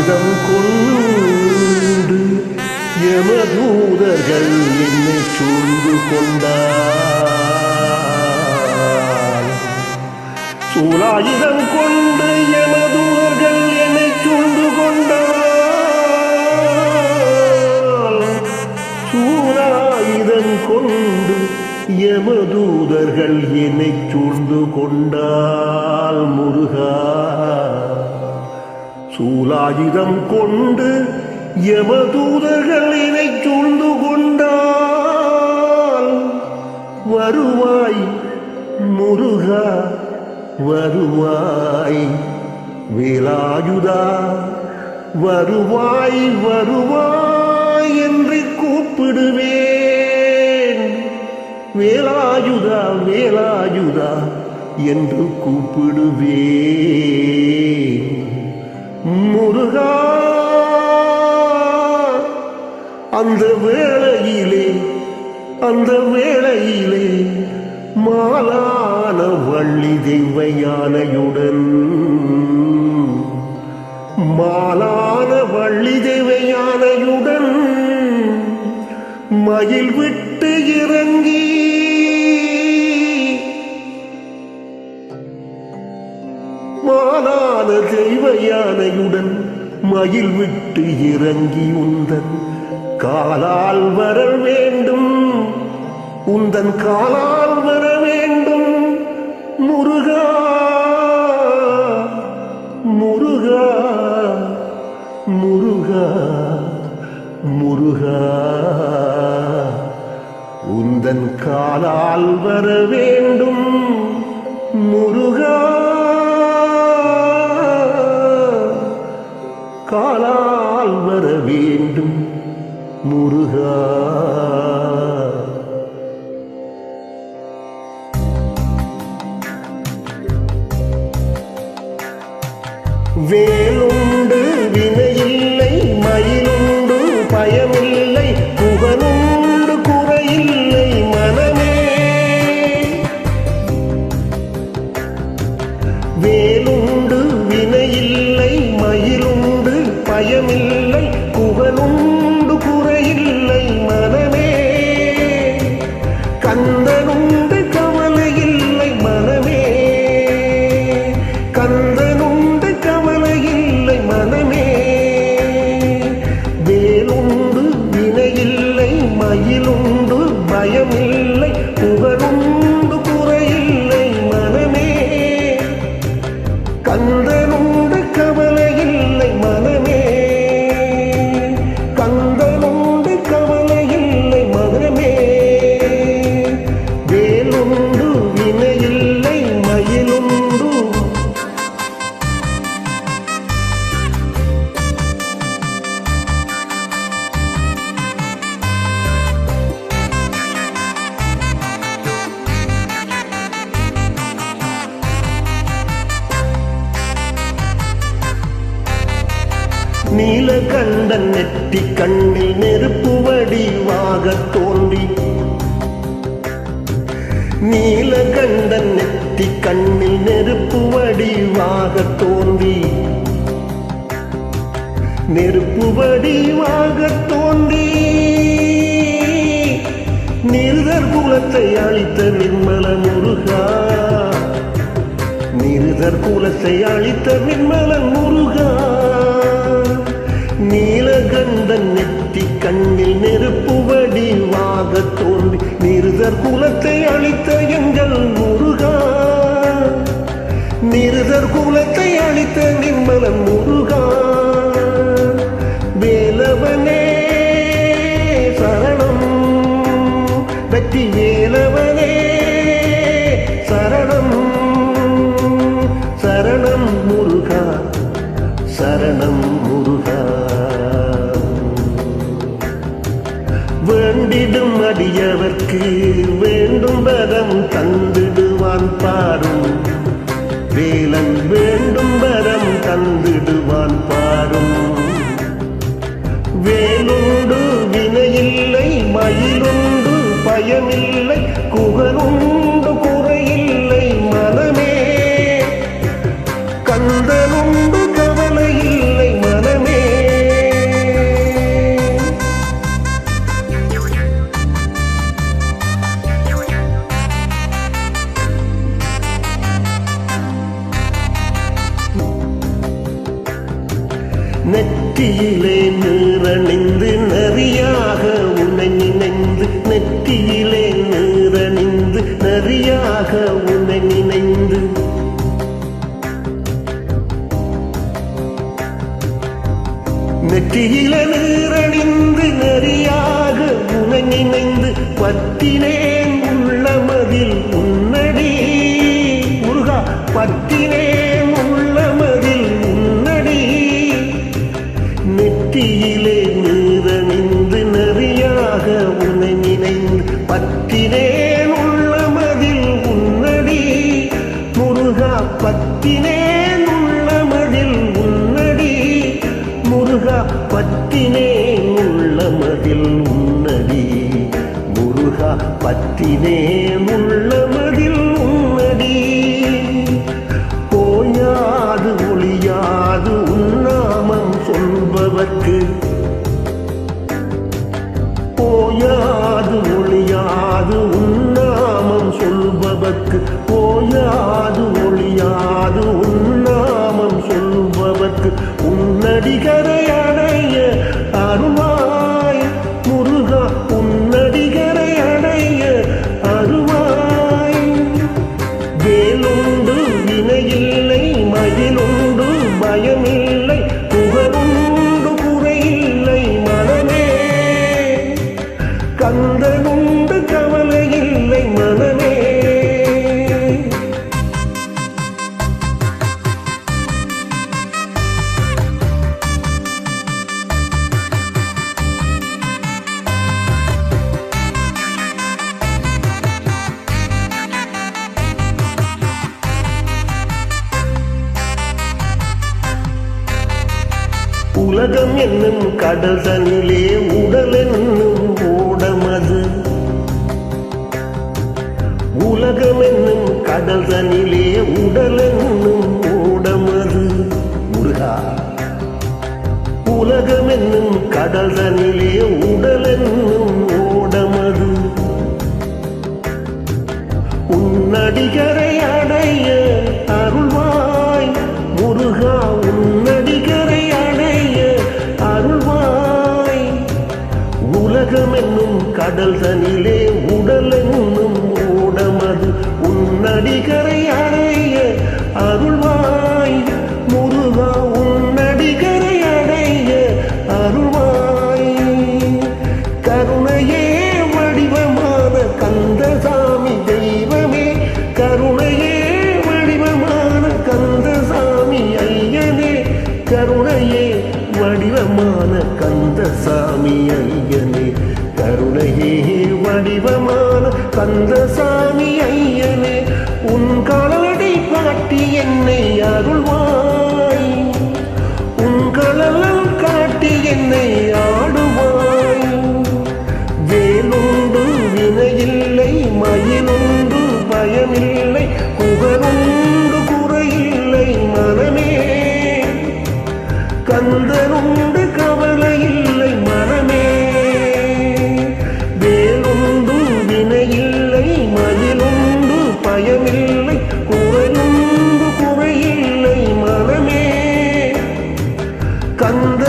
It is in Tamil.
சூலாயுதம் கொண்டு யமதூதர்கள் என்னை சூழ்ந்து கொண்டார். சூலாயுதம் கொண்டு யமதூதர்கள் என்னை சூழ்ந்து கொண்டார். சூலாயுதம் கொண்டு யமதூதர்கள் என்னை சூழ்ந்து கொண்டால் முருகா. சூலாயுதம் கொண்டு யமதூதர்கள் என்னை சூழ்ந்து கொண்டால் வருவாய் முருகா வருவாய் வேலாயுதா வருவாய் வருவாய் என்று கூப்பிடுவேன். வேலாயுதா வேலாயுதா என்று கூப்பிடுவேன். முருகா அந்த வேளையிலே மாலான வள்ளி தெய்வ யானையுடன் மயில் விட்டு இறங்கி மாலான தெய்வ யானையுடன் மயில் விட்டு இறங்கி உந்தன் காலால் வர வேண்டும். உந்தன் காலால் வர வேண்டும் முருகா முருகா முருகா முருகா உந்தன் காலால் வர வேண்டும் முருகா காலால் வர வேண்டும் முருகா. வேலுண்டு வினையில்லை மயிலுண்டு பயமில்லை புகழுண்டு குறையில்லை மனமே. வேலுண்டு வினையில்லை மயிலுண்டு பயமில்லை புகழுண்டு குறையில்லை மனமே. கந்தனுண்டு கவலை இல்லை மனமே. கந்தனுண்டு கவலை இல்லை மனமே. வேலுண்டு வினையில்லை மயிலுண்டு பயமில்லை புகழுண்டு குறையில்லை மனமே. கந்தனுண்டு கவலை இல்லை மனமே. கந்தனுண்டு கவலை இல்லை மனமே. வேலுண்டு வினையில்லை மயிலுண்டு நீலகண்டன் நெற்றி கண்ணில் நெருப்பு வடிவாக தோன்றி. நீலகண்டன் நெற்றி கண்ணில் நெருப்பு வடிவாக தோன்றி. நெருப்பு வடிவாக தோன்றி நிருதர் குலத்தை அழித்த நிர்மல முருகா. நிருதர் குலத்தை அழித்த நிர்மல முருகா. நீலகண்டன் நெற்றி கண்ணில் நெருப்பு வடிவாக தோன்றி நிருதர் குலத்தை அழித்த எங்கள் முருகா. நிருதர் குலத்தை அழித்த நிர்மலன் முருகா. வேலவனே சரணம் வெற்றி வேலவனே சரணம். சரணம் முருகா சரணம் முருகா. வேண்டிடும் அடியவர்க்கு வேண்டும் வரம் தந்திடுவான் பாரும். வேலன் வேண்டும் வரம் தந்திடுவான் பாரும். வேலுண்டு வினையில்லை மயிலுண்டு பயமில்லை குகனுண்டு குறையில்லை மனமே. கந்தனுண்டு கவலை இல்லை மனமே. நீரணிந்து நரியாக உன்னை நினைந்து நெற்றியிலே நீரணிந்து நரியாக உன்னை நினைந்து நெற்றியில நீரணிந்து நரியாக உன்னை நினைந்து பத்தினேன் உள்ளமதில் உன்னடி முருகா பத்தினேன் உள்ளமதில் உன்னடி நெற்றியிலே நீரணிந்து நரியாக உன்னை நினைந்து பத்தினேன் உள்ளமதில் உன்னடி முருகா பத்தினேன் உள்ளமதில் உன்னடி முருகா பத்தினேன் உள்ளமதில் உன்னடி முருகா பத்தினேன் உள்ளமதில் உன்னடி போயாது ஒளியாது உன்னாமம் சொல்பவர்க்கு போயாது ஒளியாது உன்னாமம் சொல்பவர்க்கு போயாது ஒளியாது உன்னாமம் சொல்பவர்க்கு உன்னடிகரை அடைய அருவாய் முருகா உன்னடிகரை அடைய அருவாய் வேலுண்டு வினையில்லை மயிலுண்டு பயமில்லை புகழுண்டு குறையில்லை மனமே கந்தனுண்டு கவலையில்லை மனமே உலகம் என்னும் கடல் தனிலே உடல் என்னும் ஓடமது உலகம் என்னும் கடல் தனிலே உடல் என்னும் ஓடமது முருகா உலகம் என்னும் கடல் தனிலே உடல் என்னும் ஓடமது உன்னடிகரை அடைய அருள்வாய் முருகா உன்னடிகரை அடைய அருள்வாய் உலகம் என்னும் கடல் தனிலே உடல் என்னும் ஓடமது உன்னடிகரை அடைய அருள்வாய் முருகா உன்னடிகரை அடைய அருள்வாய் கருணையே வடிவமான கந்தசாமி தெய்வமே கருணையே வடிவமான கந்தசாமி ஐயனே கருணையே வடிவமான கந்தசாமி ஐயனே கருணையே வடிவமான கந்தசாமி ஐயனே உன் காலடி காட்டி என்னை அருள்வாய் உன் கழல் காட்டி என்னை ஆடுவாய் வேலுண்டு வினையில்லை மயிலுண்டு பயமில்லை புகழுண்டு குறையில்லை மனமே கந்தனுண்டு கவலையில்லை மனமே வேலுண்டு வினையில்லை மயிலுண்டு பயமில்லை குறையுண்டு குறையில்லை மனமே கந்த